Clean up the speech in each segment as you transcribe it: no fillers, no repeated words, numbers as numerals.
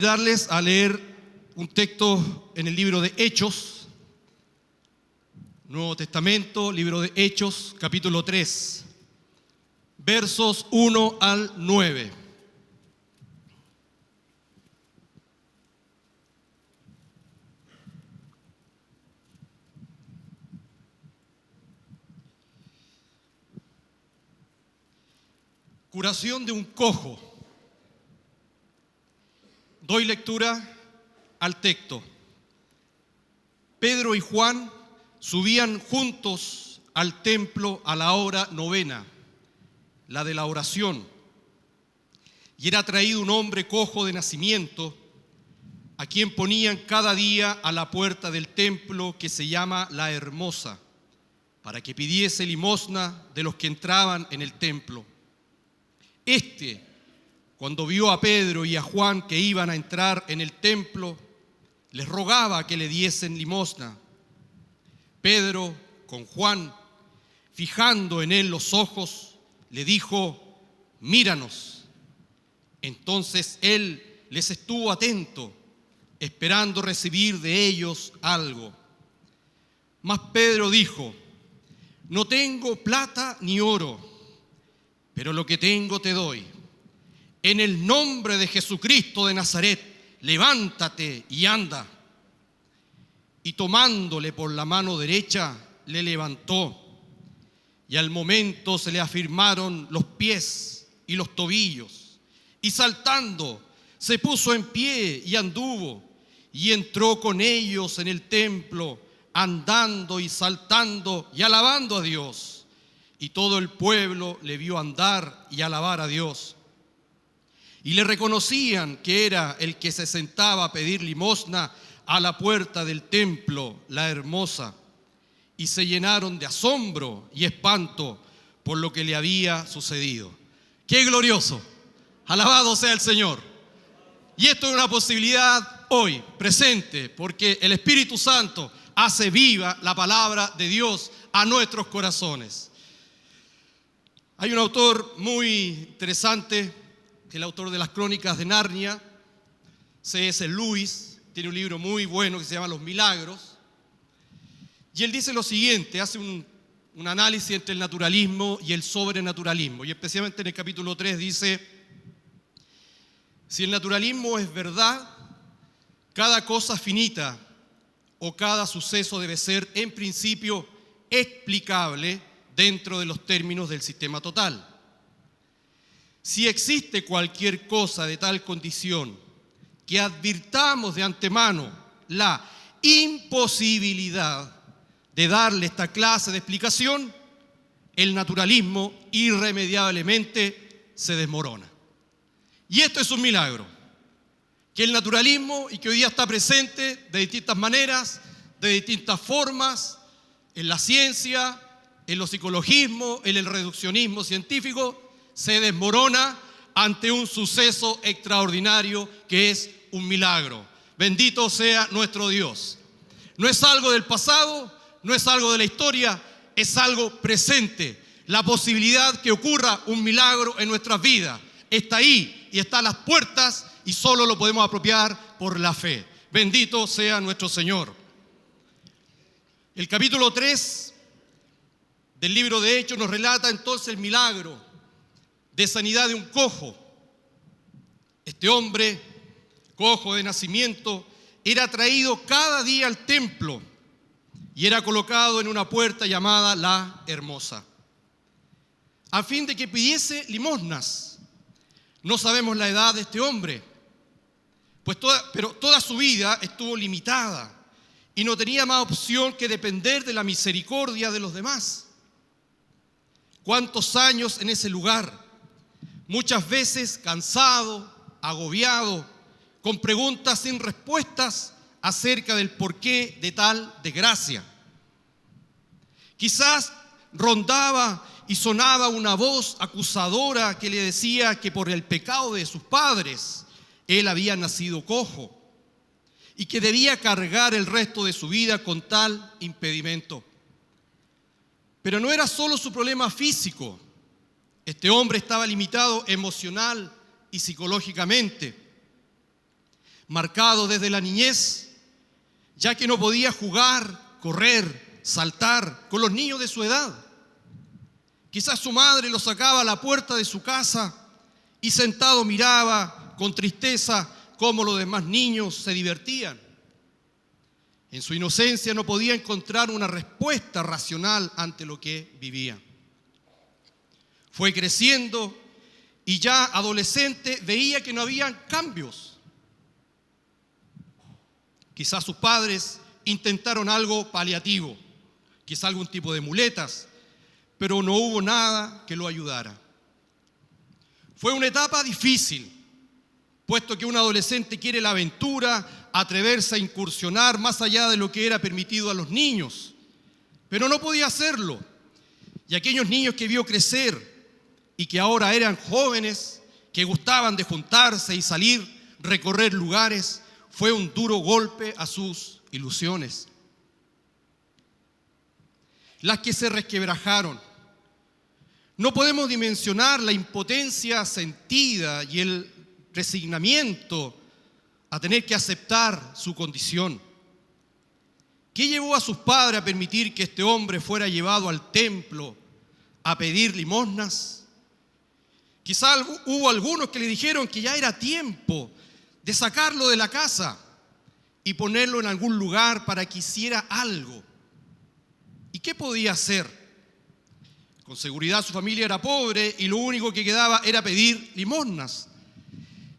Darles a leer un texto en el libro de Hechos, Nuevo Testamento, libro de Hechos, capítulo 3, versos 1 al 9. Curación de un cojo. Doy lectura al texto. Pedro y Juan subían juntos al templo a la hora novena, la de la oración, y era traído un hombre cojo de nacimiento, a quien ponían cada día a la puerta del templo que se llama La Hermosa, para que pidiese limosna de los que entraban en el templo. Cuando vio a Pedro y a Juan que iban a entrar en el templo, les rogaba que le diesen limosna. Pedro, con Juan, fijando en él los ojos, le dijo: míranos. Entonces él les estuvo atento, esperando recibir de ellos algo. Mas Pedro dijo: no tengo plata ni oro, pero lo que tengo te doy. En el nombre de Jesucristo de Nazaret, levántate y anda. Y tomándole por la mano derecha, le levantó. Y al momento se le afirmaron los pies y los tobillos. Y saltando, se puso en pie y anduvo. Y entró con ellos en el templo, andando y saltando y alabando a Dios. Y todo el pueblo le vio andar y alabar a Dios. Y le reconocían que era el que se sentaba a pedir limosna a la puerta del templo, La Hermosa, y se llenaron de asombro y espanto por lo que le había sucedido. ¡Qué glorioso! Alabado sea el Señor. Y esto es una posibilidad hoy, presente, porque el Espíritu Santo hace viva la palabra de Dios a nuestros corazones. Hay un autor muy interesante, el autor de las Crónicas de Narnia, C.S. Lewis, tiene un libro muy bueno que se llama Los Milagros, y él dice lo siguiente, hace un análisis entre el naturalismo y el sobrenaturalismo, y especialmente en el capítulo 3 dice: si el naturalismo es verdad, cada cosa finita o cada suceso debe ser en principio explicable dentro de los términos del sistema total. Si existe cualquier cosa de tal condición que advirtamos de antemano la imposibilidad de darle esta clase de explicación, el naturalismo irremediablemente se desmorona. Y esto es un milagro, que el naturalismo, y que hoy día está presente de distintas maneras, de distintas formas, en la ciencia, en los psicologismos, en el reduccionismo científico, se desmorona ante un suceso extraordinario que es un milagro. Bendito sea nuestro Dios. No es algo del pasado, no es algo de la historia, es algo presente. La posibilidad que ocurra un milagro en nuestras vidas está ahí y está a las puertas y solo lo podemos apropiar por la fe. Bendito sea nuestro Señor. El capítulo 3 del libro de Hechos nos relata entonces el milagro de sanidad de un cojo. Este hombre, cojo de nacimiento, era traído cada día al templo y era colocado en una puerta llamada La Hermosa, a fin de que pidiese limosnas. No sabemos la edad de este hombre, pero toda su vida estuvo limitada y no tenía más opción que depender de la misericordia de los demás. ¿Cuántos años en ese lugar? Muchas veces cansado, agobiado, con preguntas sin respuestas acerca del porqué de tal desgracia. Quizás rondaba y sonaba una voz acusadora que le decía que por el pecado de sus padres él había nacido cojo y que debía cargar el resto de su vida con tal impedimento. Pero no era solo su problema físico. Este hombre estaba limitado emocional y psicológicamente. marcado desde la niñez, ya que no podía jugar, correr, saltar con los niños de su edad. Quizás su madre lo sacaba a la puerta de su casa y sentado miraba con tristeza cómo los demás niños se divertían. En su inocencia no podía encontrar una respuesta racional ante lo que vivía. Fue creciendo y ya adolescente veía que no habían cambios. Quizás sus padres intentaron algo paliativo, quizás algún tipo de muletas, pero no hubo nada que lo ayudara. Fue una etapa difícil, puesto que un adolescente quiere la aventura, atreverse a incursionar más allá de lo que era permitido a los niños, pero no podía hacerlo. Y aquellos niños que vio crecer y que ahora eran jóvenes, que gustaban de juntarse y salir, recorrer lugares, fue un duro golpe a sus ilusiones. Las que se resquebrajaron. No podemos dimensionar la impotencia sentida y el resignamiento a tener que aceptar su condición. ¿Qué llevó a sus padres a permitir que este hombre fuera llevado al templo a pedir limosnas? Quizás hubo algunos que le dijeron que ya era tiempo de sacarlo de la casa y ponerlo en algún lugar para que hiciera algo. ¿Y qué podía hacer? Con seguridad su familia era pobre y lo único que quedaba era pedir limosnas.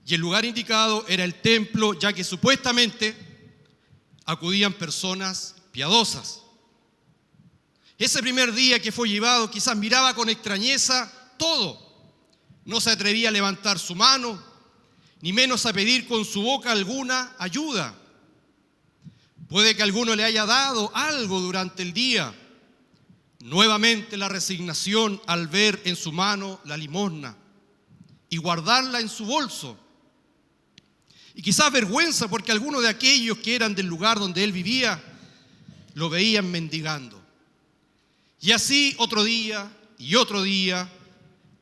Y el lugar indicado era el templo, ya que supuestamente acudían personas piadosas. Ese primer día que fue llevado, quizás miraba con extrañeza todo. No se atrevía a levantar su mano, ni menos a pedir con su boca alguna ayuda. Puede que alguno le haya dado algo durante el día. Nuevamente la resignación al ver en su mano la limosna y guardarla en su bolso. Y quizás vergüenza porque algunos de aquellos que eran del lugar donde él vivía lo veían mendigando. Y así otro día y otro día,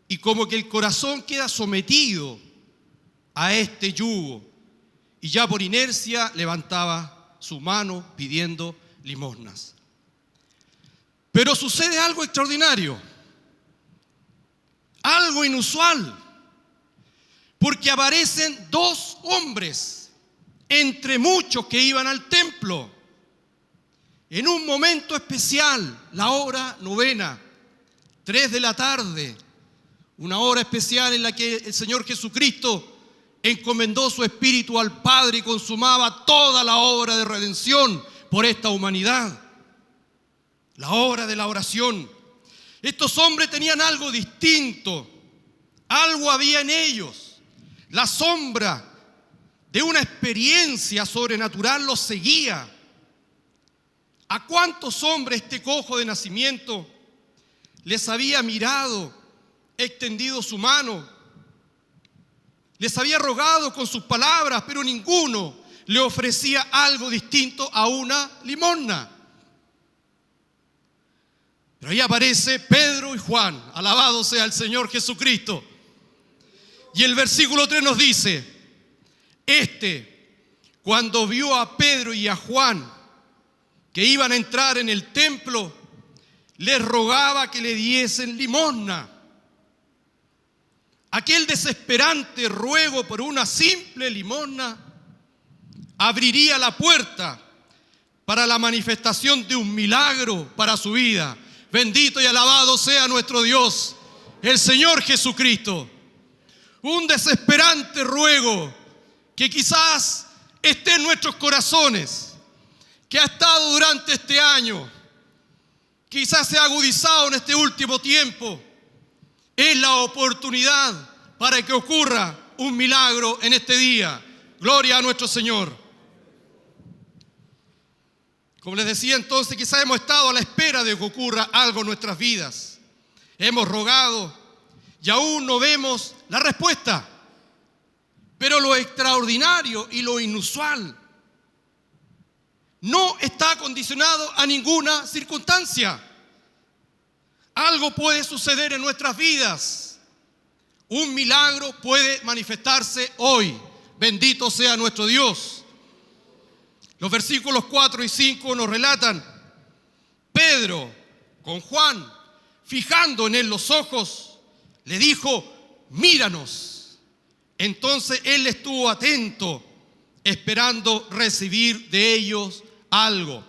y como que el corazón queda sometido a este yugo, y ya por inercia levantaba su mano pidiendo limosnas. Pero sucede algo extraordinario, algo inusual, porque aparecen dos hombres entre muchos que iban al templo en un momento especial, la hora novena, 3 de la tarde, una hora especial en la que el Señor Jesucristo encomendó su espíritu al Padre y consumaba toda la obra de redención por esta humanidad, la hora de la oración. Estos hombres tenían algo distinto, algo había en ellos, la sombra de una experiencia sobrenatural los seguía. ¿A cuántos hombres este cojo de nacimiento les había mirado, extendido su mano, les había rogado con sus palabras, pero ninguno le ofrecía algo distinto a una limosna? Pero ahí aparece Pedro y Juan, alabado sea el Señor Jesucristo. Y el versículo 3 nos dice, cuando vio a Pedro y a Juan que iban a entrar en el templo, les rogaba que le diesen limosna. Aquel desesperante ruego por una simple limosna abriría la puerta para la manifestación de un milagro para su vida. Bendito y alabado sea nuestro Dios, el Señor Jesucristo. Un desesperante ruego que quizás esté en nuestros corazones, que ha estado durante este año, quizás se ha agudizado en este último tiempo. Es la oportunidad para que ocurra un milagro en este día. Gloria a nuestro Señor. Como les decía entonces, quizás hemos estado a la espera de que ocurra algo en nuestras vidas. Hemos rogado y aún no vemos la respuesta. Pero lo extraordinario y lo inusual no está condicionado a ninguna circunstancia. Algo puede suceder en nuestras vidas. Un milagro puede manifestarse hoy. Bendito sea nuestro Dios. Los versículos 4 y 5 nos relatan: Pedro, con Juan, fijando en él los ojos, le dijo: míranos. Entonces él estuvo atento, esperando recibir de ellos algo.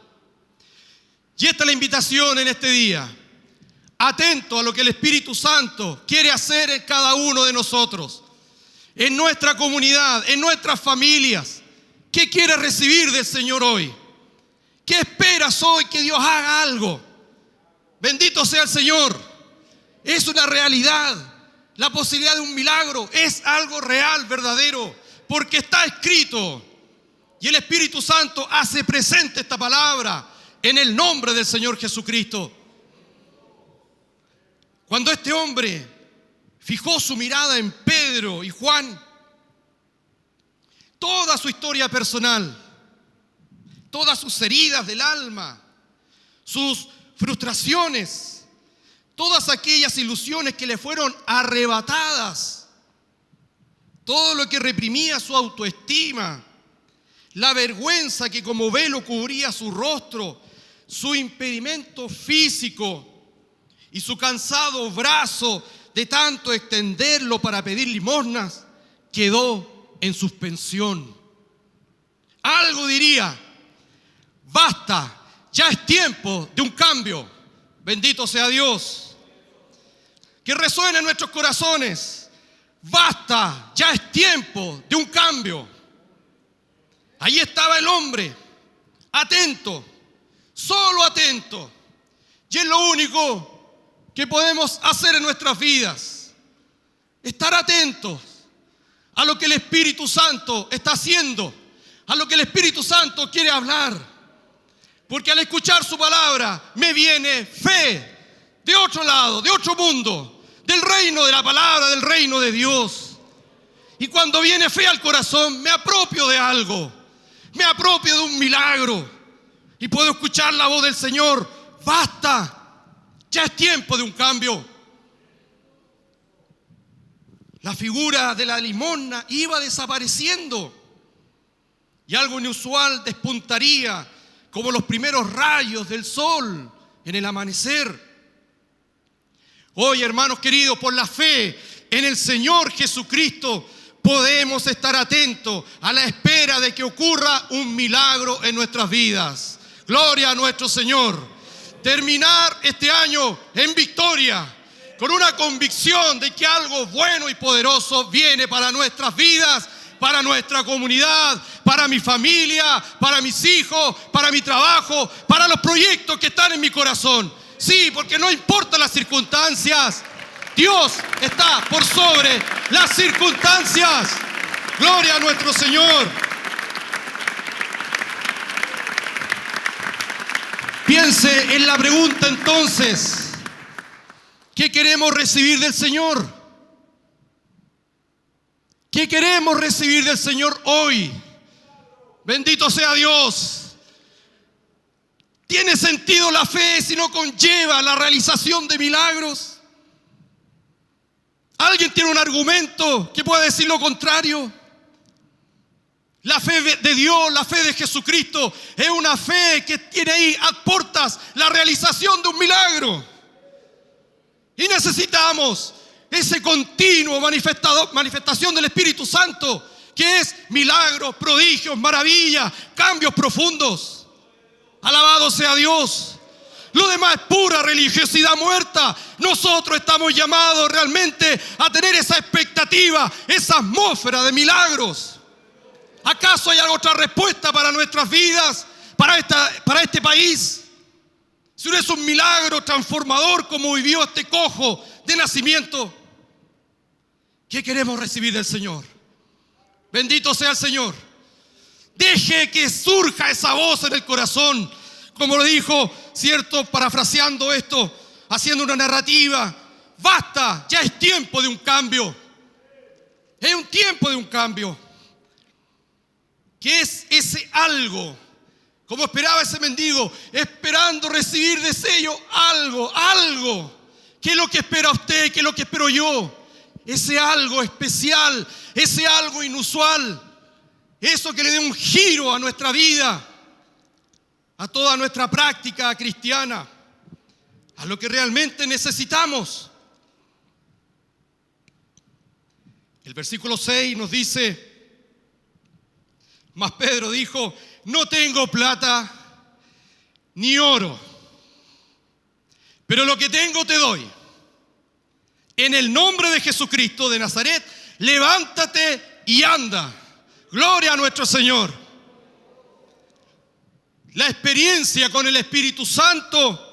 Y esta es la invitación en este día: atento a lo que el Espíritu Santo quiere hacer en cada uno de nosotros, en nuestra comunidad, en nuestras familias. ¿Qué quieres recibir del Señor hoy? ¿Qué esperas hoy que Dios haga algo? Bendito sea el Señor. Es una realidad. La posibilidad de un milagro es algo real, verdadero, porque está escrito. Y el Espíritu Santo hace presente esta palabra en el nombre del Señor Jesucristo. Cuando este hombre fijó su mirada en Pedro y Juan, toda su historia personal, todas sus heridas del alma, sus frustraciones, todas aquellas ilusiones que le fueron arrebatadas, todo lo que reprimía su autoestima, la vergüenza que como velo cubría su rostro, su impedimento físico y su cansado brazo de tanto extenderlo para pedir limosnas, quedó en suspensión. Algo diría: basta, ya es tiempo de un cambio. Bendito sea Dios. Que resuene en nuestros corazones: basta, ya es tiempo de un cambio. Ahí estaba el hombre, atento, solo atento. Y es lo único que podemos hacer en nuestras vidas: estar atentos a lo que el Espíritu Santo está haciendo, a lo que el Espíritu Santo quiere hablar. Porque al escuchar su palabra me viene fe de otro lado, de otro mundo, del reino de la palabra, del reino de Dios. Y cuando viene fe al corazón, me apropio de algo, me apropio de un milagro y puedo escuchar la voz del Señor: basta, ya es tiempo de un cambio. La figura de la limosna iba desapareciendo y algo inusual despuntaría como los primeros rayos del sol en el amanecer. Hoy, hermanos queridos, por la fe en el Señor Jesucristo, podemos estar atentos a la espera de que ocurra un milagro en nuestras vidas. Gloria a nuestro Señor. Terminar este año en victoria, con una convicción de que algo bueno y poderoso viene para nuestras vidas, para nuestra comunidad, para mi familia, para mis hijos, para mi trabajo, para los proyectos que están en mi corazón. Sí, porque no importa las circunstancias, Dios está por sobre las circunstancias. Gloria a nuestro Señor. Piense en la pregunta entonces: ¿qué queremos recibir del Señor? ¿Qué queremos recibir del Señor hoy? Bendito sea Dios. ¿Tiene sentido la fe si no conlleva la realización de milagros? ¿Alguien tiene un argumento que pueda decir lo contrario? La fe de Dios, la fe de Jesucristo, es una fe que tiene ahí a puertas la realización de un milagro. Y necesitamos ese continuo manifestación del Espíritu Santo, que es milagros, prodigios, maravillas, cambios profundos. Alabado sea Dios. Lo demás es pura religiosidad muerta. Nosotros estamos llamados realmente a tener esa expectativa, esa atmósfera de milagros. ¿Acaso hay otra respuesta para nuestras vidas, para este país? Si no es un milagro transformador como vivió este cojo de nacimiento, ¿qué queremos recibir del Señor? Bendito sea el Señor. Deje que surja esa voz en el corazón, como lo dijo, cierto, parafraseando esto, haciendo una narrativa: basta, ya es tiempo de un cambio. Es un tiempo de un cambio. ¿Qué es ese algo? Como esperaba ese mendigo, esperando recibir de sello algo. ¿Qué es lo que espera usted? ¿Qué es lo que espero yo? Ese algo especial, ese algo inusual. Eso que le dé un giro a nuestra vida, a toda nuestra práctica cristiana, a lo que realmente necesitamos. El versículo 6 nos dice: mas Pedro dijo, no tengo plata ni oro, pero lo que tengo te doy. En el nombre de Jesucristo de Nazaret, levántate y anda. Gloria a nuestro Señor. La experiencia con el Espíritu Santo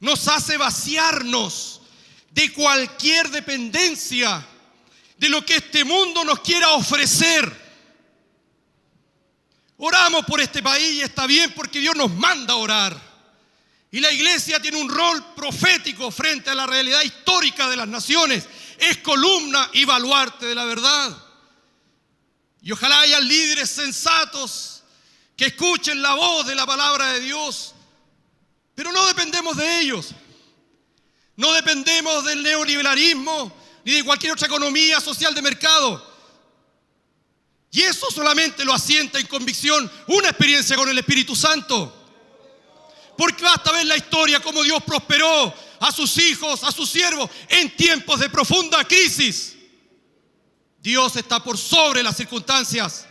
nos hace vaciarnos de cualquier dependencia de lo que este mundo nos quiera ofrecer. Oramos por este país y está bien porque Dios nos manda a orar. Y la iglesia tiene un rol profético frente a la realidad histórica de las naciones. Es columna y baluarte de la verdad. Y ojalá haya líderes sensatos que escuchen la voz de la palabra de Dios. Pero no dependemos de ellos. No dependemos del neoliberalismo ni de cualquier otra economía social de mercado. Y eso solamente lo asienta en convicción una experiencia con el Espíritu Santo. Porque basta ver la historia, cómo Dios prosperó a sus hijos, a sus siervos, en tiempos de profunda crisis. Dios está por sobre las circunstancias.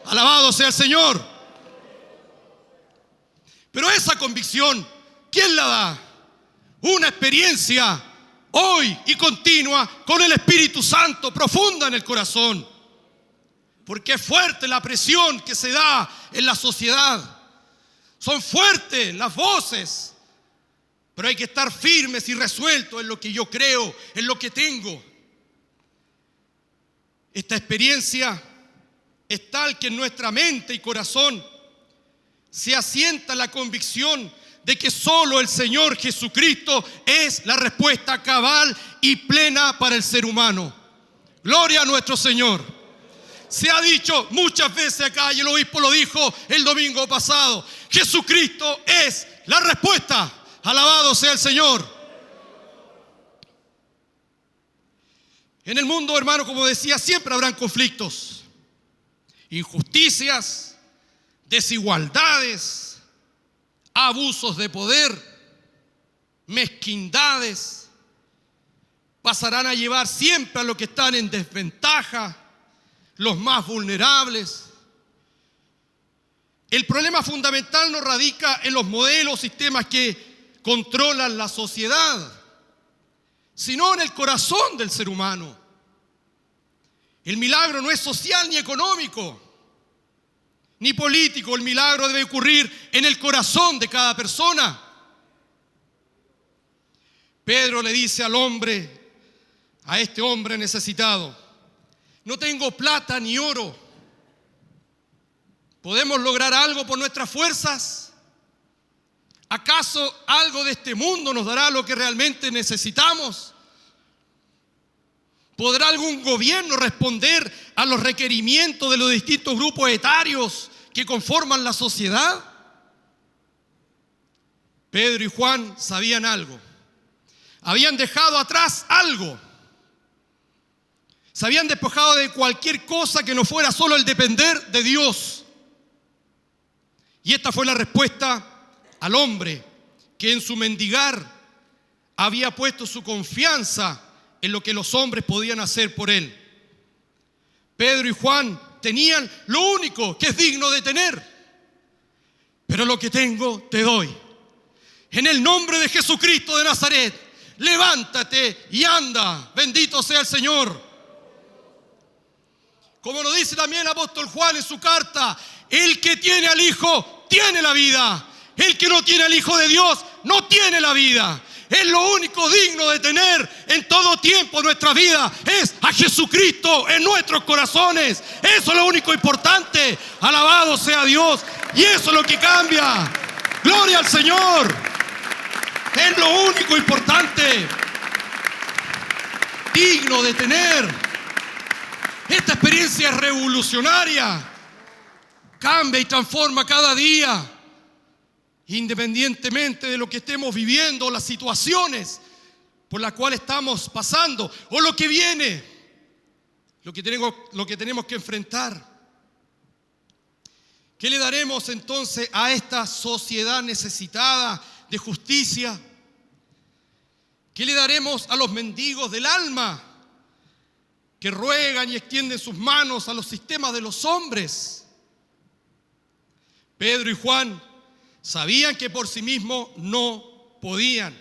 Alabado sea el Señor. Pero esa convicción, ¿quién la da? Una experiencia hoy y continua con el Espíritu Santo, profunda en el corazón. Porque es fuerte la presión que se da en la sociedad. Son fuertes las voces, pero hay que estar firmes y resueltos en lo que yo creo, en lo que tengo. Esta experiencia es tal que en nuestra mente y corazón se asienta la convicción de que solo el Señor Jesucristo es la respuesta cabal y plena para el ser humano. Gloria a nuestro Señor. Se ha dicho muchas veces acá, y el obispo lo dijo el domingo pasado: Jesucristo es la respuesta. Alabado sea el Señor. En el mundo, hermano, como decía, siempre habrán conflictos, injusticias, desigualdades, abusos de poder, mezquindades. Pasarán a llevar siempre a los que están en desventaja, los más vulnerables. El problema fundamental no radica en los modelos, sistemas que controlan la sociedad, sino en el corazón del ser humano. El milagro no es social ni económico, ni político. El milagro debe ocurrir en el corazón de cada persona. Pedro le dice al hombre, a este hombre necesitado: no tengo plata ni oro. ¿Podemos lograr algo por nuestras fuerzas? ¿Acaso algo de este mundo nos dará lo que realmente necesitamos? ¿Podrá algún gobierno responder a los requerimientos de los distintos grupos etarios que conforman la sociedad? Pedro y Juan sabían algo. Habían dejado atrás algo. Se habían despojado de cualquier cosa que no fuera solo el depender de Dios. Y esta fue la respuesta al hombre que en su mendigar había puesto su confianza en lo que los hombres podían hacer por él. Pedro y Juan tenían lo único que es digno de tener. Pero lo que tengo te doy. En el nombre de Jesucristo de Nazaret, levántate y anda. Bendito sea el Señor. Como lo dice también el apóstol Juan en su carta: el que tiene al Hijo tiene la vida. El que no tiene al Hijo de Dios no tiene la vida. Es lo único digno de tener en todo tiempo en nuestra vida. Es a Jesucristo en nuestros corazones. Eso es lo único importante. Alabado sea Dios. Y eso es lo que cambia. Gloria al Señor. Es lo único importante, digno de tener. Esta experiencia es revolucionaria. Cambia y transforma cada día. Independientemente de lo que estemos viviendo, las situaciones por las cuales estamos pasando o lo que viene, lo que tenemos que enfrentar. ¿Qué le daremos entonces a esta sociedad necesitada de justicia? ¿Qué le daremos a los mendigos del alma que ruegan y extienden sus manos a los sistemas de los hombres? Pedro y Juan sabían que por sí mismos no podían,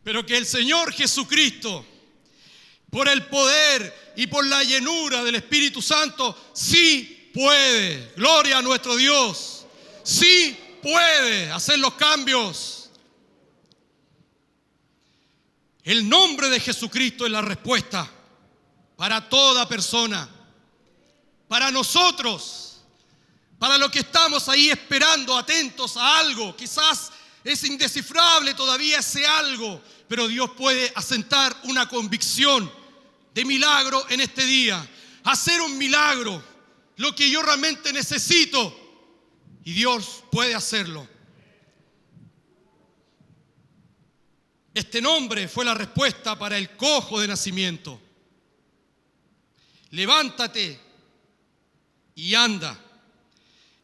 pero que el Señor Jesucristo, por el poder y por la llenura del Espíritu Santo, sí puede. Gloria a nuestro Dios. Sí puede hacer los cambios. El nombre de Jesucristo es la respuesta para toda persona, para nosotros, para los que estamos ahí esperando, atentos a algo. Quizás es indescifrable todavía ese algo, pero Dios puede asentar una convicción de milagro en este día, hacer un milagro, lo que yo realmente necesito, y Dios puede hacerlo. Este nombre fue la respuesta para el cojo de nacimiento. Levántate y anda.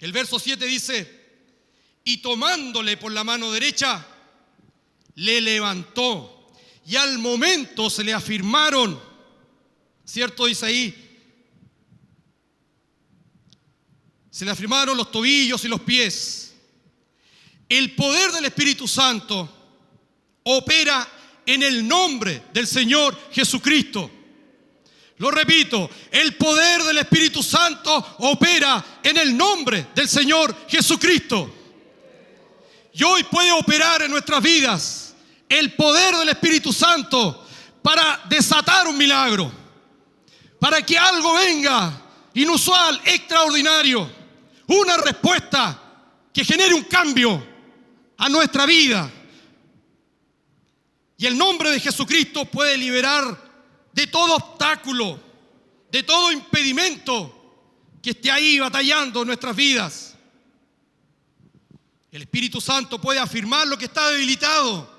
El verso 7 dice: y tomándole por la mano derecha, le levantó, y al momento se le afirmaron, ¿cierto? Dice ahí, se le afirmaron los tobillos y los pies. El poder del Espíritu Santo opera en el nombre del Señor Jesucristo. Lo repito, el poder del Espíritu Santo opera en el nombre del Señor Jesucristo. Y hoy puede operar en nuestras vidas el poder del Espíritu Santo para desatar un milagro, para que algo venga inusual, extraordinario, una respuesta que genere un cambio a nuestra vida. Y el nombre de Jesucristo puede liberar de todo obstáculo, de todo impedimento que esté ahí batallando en nuestras vidas. El Espíritu Santo puede afirmar lo que está debilitado.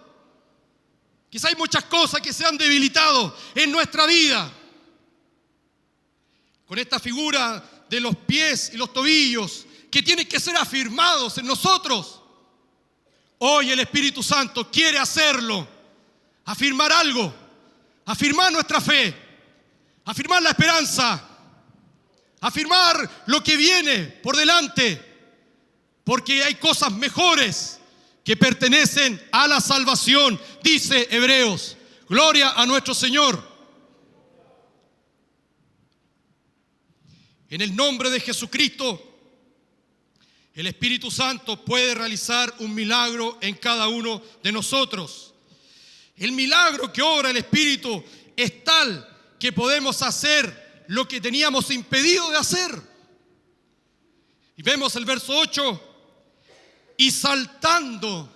Quizá hay muchas cosas que se han debilitado en nuestra vida. Con esta figura de los pies y los tobillos que tienen que ser afirmados en nosotros, hoy el Espíritu Santo quiere hacerlo. Afirmar algo, afirmar nuestra fe, afirmar la esperanza, afirmar lo que viene por delante, porque hay cosas mejores que pertenecen a la salvación, dice Hebreos. Gloria a nuestro Señor. En el nombre de Jesucristo, el Espíritu Santo puede realizar un milagro en cada uno de nosotros. El milagro que obra el Espíritu es tal que podemos hacer lo que teníamos impedido de hacer. Y vemos el verso 8. Y saltando,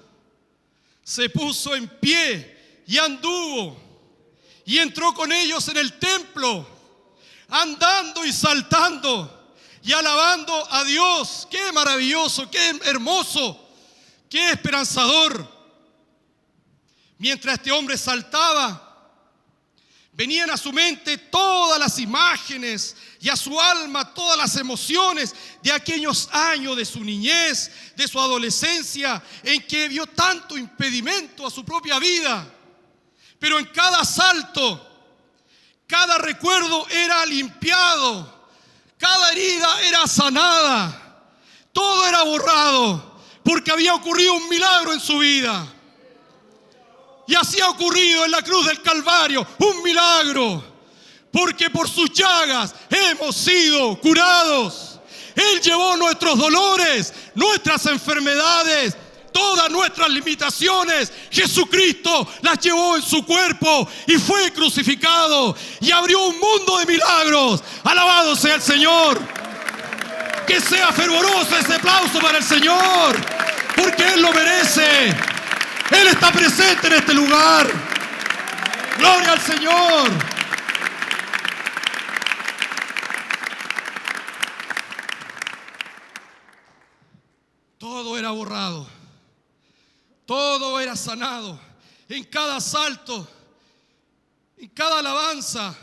se puso en pie y anduvo, y entró con ellos en el templo, andando y saltando y alabando a Dios. ¡Qué maravilloso, qué hermoso, qué esperanzador! Mientras este hombre saltaba, venían a su mente todas las imágenes y a su alma todas las emociones de aquellos años de su niñez, de su adolescencia, en que vio tanto impedimento a su propia vida. Pero en cada salto, cada recuerdo era limpiado, cada herida era sanada, todo era borrado, porque había ocurrido un milagro en su vida. Y así ha ocurrido en la cruz del Calvario, un milagro, porque por sus llagas hemos sido curados. Él llevó nuestros dolores, nuestras enfermedades, todas nuestras limitaciones. Jesucristo las llevó en su cuerpo y fue crucificado y abrió un mundo de milagros. Alabado sea el Señor. Que sea fervoroso ese aplauso para el Señor, porque Él lo merece. Él está presente en este lugar. Gloria al Señor. Todo era borrado, todo era sanado. En cada salto, en cada alabanza,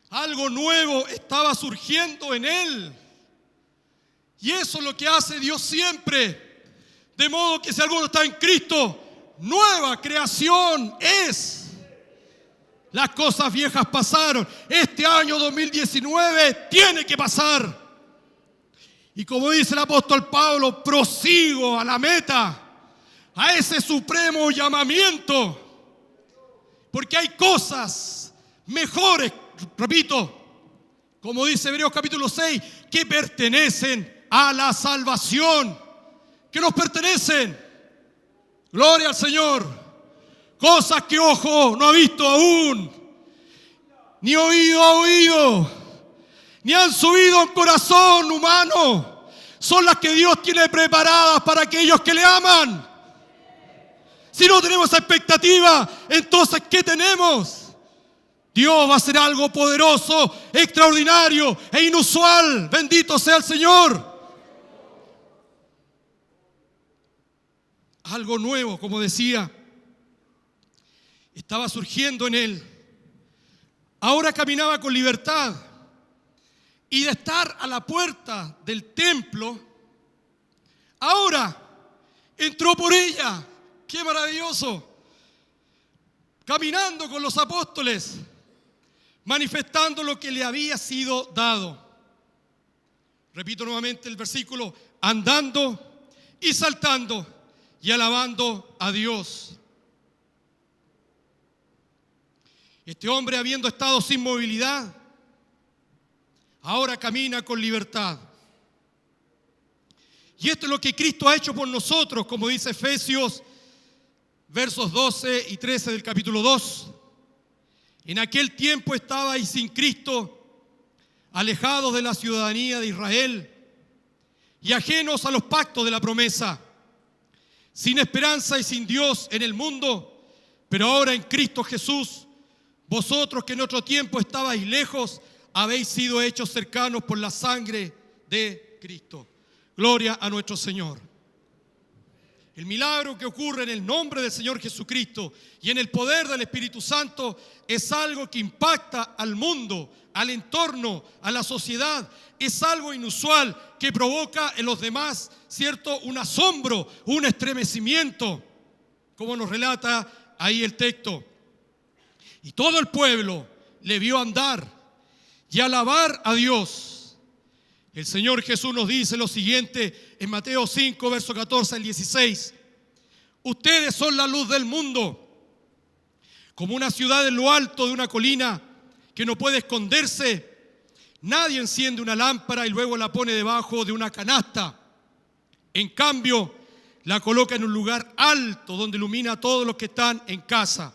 algo nuevo estaba surgiendo en él. Y eso es lo que hace Dios siempre. De modo que si alguno está en Cristo, nueva creación es. Las cosas viejas pasaron. Este año 2019 tiene que pasar. Y como dice el apóstol Pablo, prosigo a la meta, a ese supremo llamamiento. Porque hay cosas mejores, repito, como dice Hebreos capítulo 6, que pertenecen a la salvación, que nos pertenecen. Gloria al Señor. Cosas que ojo no ha visto aún, ni oído ha oído, ni han subido en corazón humano, son las que Dios tiene preparadas para aquellos que le aman. Si no tenemos esa expectativa, entonces ¿qué tenemos? Dios va a hacer algo poderoso, extraordinario e inusual. Bendito sea el Señor. Algo nuevo, como decía, estaba surgiendo en él. Ahora caminaba con libertad. Y de estar a la puerta del templo, ahora entró por ella. ¡Qué maravilloso! Caminando con los apóstoles, manifestando lo que le había sido dado. Repito nuevamente el versículo: andando y saltando y alabando a Dios. Este hombre, habiendo estado sin movilidad, ahora camina con libertad. Y esto es lo que Cristo ha hecho por nosotros, como dice Efesios, versos 12 y 13 del capítulo 2. En aquel tiempo estabais sin Cristo, alejados de la ciudadanía de Israel y ajenos a los pactos de la promesa, sin esperanza y sin Dios en el mundo, pero ahora en Cristo Jesús, vosotros que en otro tiempo estabais lejos, habéis sido hechos cercanos por la sangre de Cristo. Gloria a nuestro Señor. El milagro que ocurre en el nombre del Señor Jesucristo y en el poder del Espíritu Santo es algo que impacta al mundo, al entorno, a la sociedad. Es algo inusual que provoca en los demás, ¿cierto?, un asombro, un estremecimiento, como nos relata ahí el texto. Y todo el pueblo le vio andar y alabar a Dios. El Señor Jesús nos dice lo siguiente en Mateo 5, verso 14 al 16. Ustedes son la luz del mundo, como una ciudad en lo alto de una colina que no puede esconderse. Nadie enciende una lámpara y luego la pone debajo de una canasta. En cambio, la coloca en un lugar alto donde ilumina a todos los que están en casa.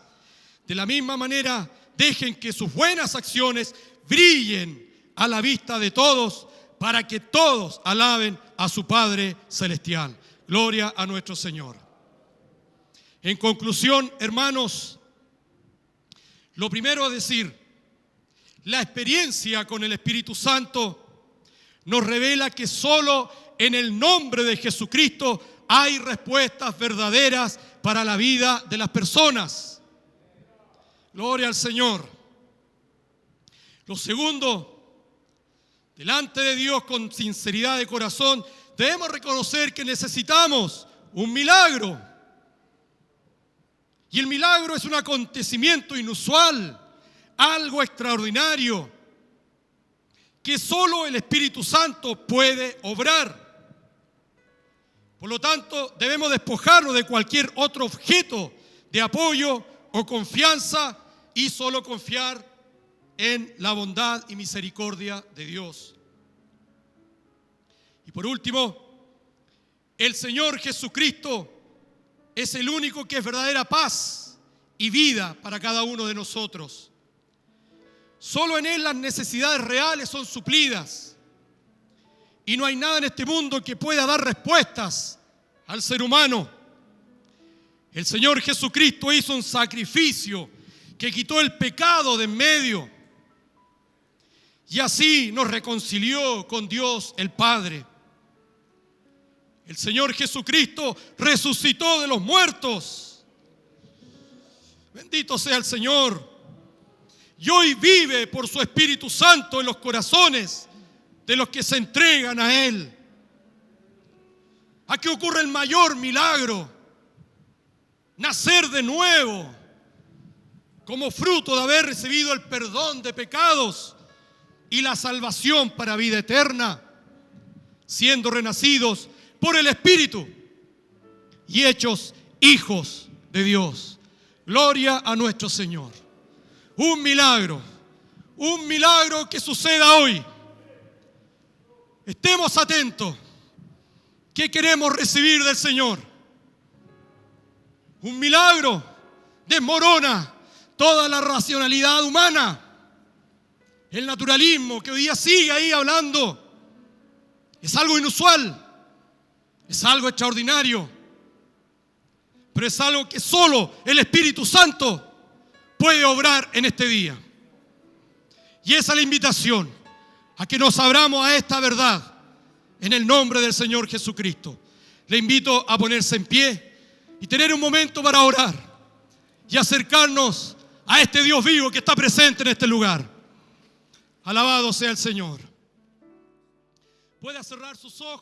De la misma manera, dejen que sus buenas acciones brillen a la vista de todos, para que todos alaben a su Padre Celestial. Gloria a nuestro Señor. En conclusión, hermanos, lo primero es decir, la experiencia con el Espíritu Santo nos revela que solo en el nombre de Jesucristo hay respuestas verdaderas para la vida de las personas. Gloria al Señor. Lo segundo, delante de Dios con sinceridad de corazón, debemos reconocer que necesitamos un milagro. Y el milagro es un acontecimiento inusual, algo extraordinario, que solo el Espíritu Santo puede obrar. Por lo tanto, debemos despojarnos de cualquier otro objeto de apoyo o confianza y solo confiar en la bondad y misericordia de Dios. Y por último, el Señor Jesucristo es el único que es verdadera paz y vida para cada uno de nosotros. Solo en Él las necesidades reales son suplidas. Y no hay nada en este mundo que pueda dar respuestas al ser humano. El Señor Jesucristo hizo un sacrificio que quitó el pecado de en medio. Y así nos reconcilió con Dios el Padre. El Señor Jesucristo resucitó de los muertos. Bendito sea el Señor. Y hoy vive por su Espíritu Santo en los corazones de los que se entregan a Él. a que ocurra el mayor milagro, nacer de nuevo, como fruto de haber recibido el perdón de pecados y la salvación para vida eterna, siendo renacidos por el Espíritu y hechos hijos de Dios. Gloria a nuestro Señor. Un milagro que suceda hoy. Estemos atentos. ¿Qué queremos recibir del Señor? Un milagro desmorona toda la racionalidad humana. El naturalismo que hoy día sigue ahí hablando es algo inusual, es algo extraordinario, pero es algo que solo el Espíritu Santo puede obrar en este día. Y esa es la invitación a que nos abramos a esta verdad en el nombre del Señor Jesucristo. Le invito a ponerse en pie y tener un momento para orar y acercarnos a este Dios vivo que está presente en este lugar. Alabado sea el Señor. Puede cerrar sus ojos.